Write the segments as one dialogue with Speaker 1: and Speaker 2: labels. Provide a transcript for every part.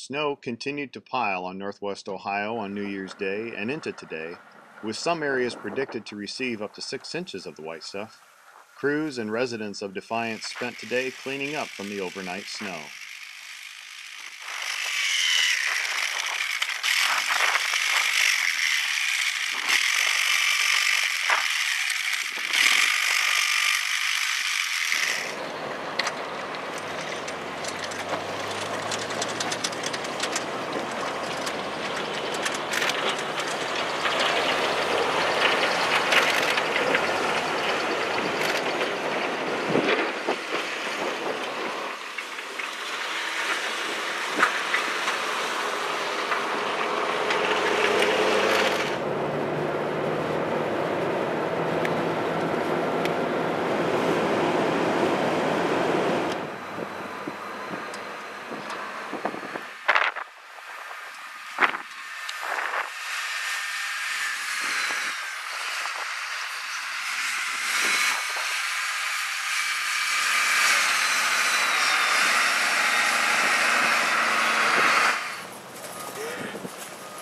Speaker 1: Snow continued to pile on northwest Ohio on New Year's Day and into today, with some areas predicted to receive up to 6 inches of the white stuff. Crews and residents of Defiance spent today cleaning up from the overnight snow.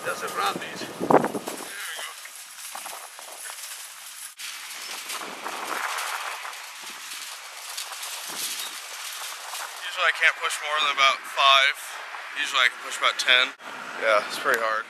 Speaker 2: Doesn't run these. Usually I can't push more than about 5. Usually I can push about 10. Yeah, it's pretty hard.